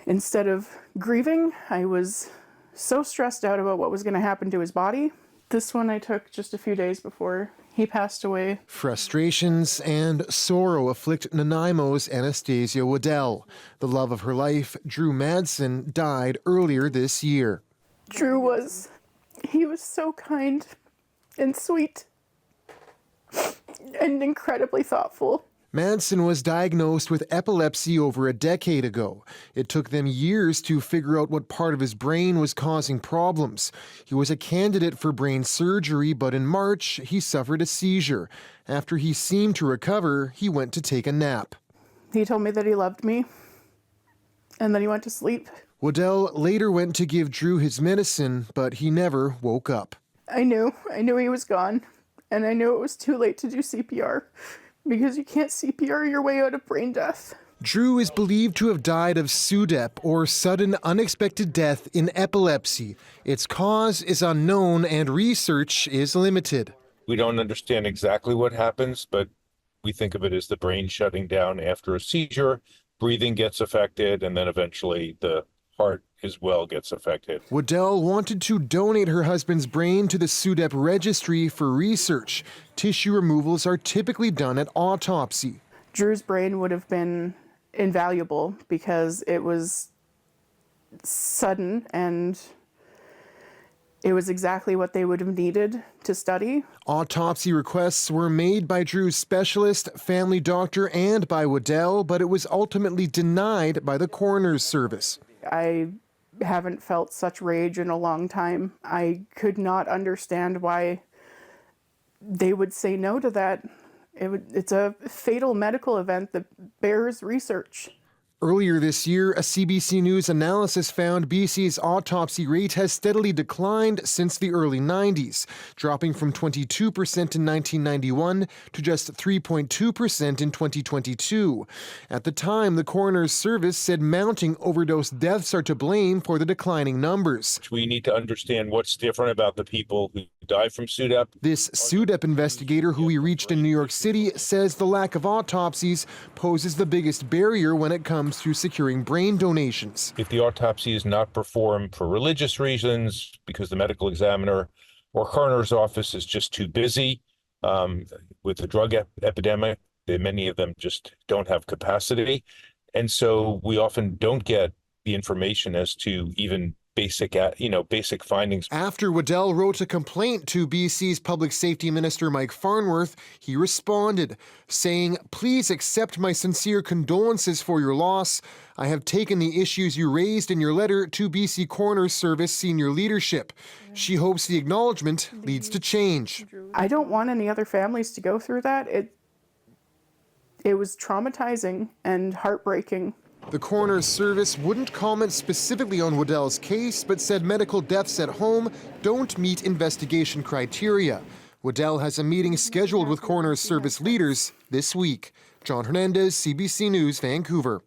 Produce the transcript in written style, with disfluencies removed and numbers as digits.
instead of grieving, I was so stressed out about what was going to happen to his body. This one I took just a few days before he passed away. Frustrations and sorrow afflict Nanaimo's Anastassia Waddell. The love of her life, Drew Madsen, died earlier this year. Drew was so kind and sweet and incredibly thoughtful. Madsen was diagnosed with epilepsy over a decade ago. It took them years to figure out what part of his brain was causing problems. He was a candidate for brain surgery, but in March, he suffered a seizure. After he seemed to recover, he went to take a nap. He told me that he loved me, and then he went to sleep. Waddell later went to give Drew his medicine, but he never woke up. I knew he was gone, and I knew it was too late to do CPR. Because you can't CPR your way out of brain death. Drew is believed to have died of SUDEP, or sudden unexpected death in epilepsy. Its cause is unknown and research is limited. We don't understand exactly what happens, but we think of it as the brain shutting down after a seizure, breathing gets affected, and then eventually the heart as well gets affected. Waddell wanted to donate her husband's brain to the SUDEP registry for research. Tissue removals are typically done at autopsy. Drew's brain would have been invaluable because it was sudden and it was exactly what they would have needed to study. Autopsy requests were made by Drew's specialist, family doctor, and by Waddell, but it was ultimately denied by the Coroners Service. I haven't felt such rage in a long time. I could not understand why they would say no to that. It's a fatal medical event that bears research. Earlier this year, a CBC News analysis found BC's autopsy rate has steadily declined since the early 90s, dropping from 22% in 1991 to just 3.2% in 2022. At the time, the Coroners Service said mounting overdose deaths are to blame for the declining numbers. We need to understand what's different about the people who die from SUDEP. This SUDEP investigator who we reached in New York City says the lack of autopsies poses the biggest barrier when it comes to securing brain donations. If the autopsy is not performed for religious reasons, because the medical examiner or coroner's office is just too busy with the drug epidemic, many of them just don't have capacity. And so we often don't get the information as to even basic findings. After Waddell wrote a complaint to BC's Public Safety Minister Mike Farnworth, he responded, saying, "Please accept my sincere condolences for your loss. I have taken the issues you raised in your letter to BC Coroners Service senior leadership. She hopes the acknowledgement leads to change." I don't want any other families to go through that. It was traumatizing and heartbreaking. The Coroners Service wouldn't comment specifically on Waddell's case, but said medical deaths at home don't meet investigation criteria. Waddell has a meeting scheduled with Coroners Service leaders this week. John Hernandez, CBC News, Vancouver.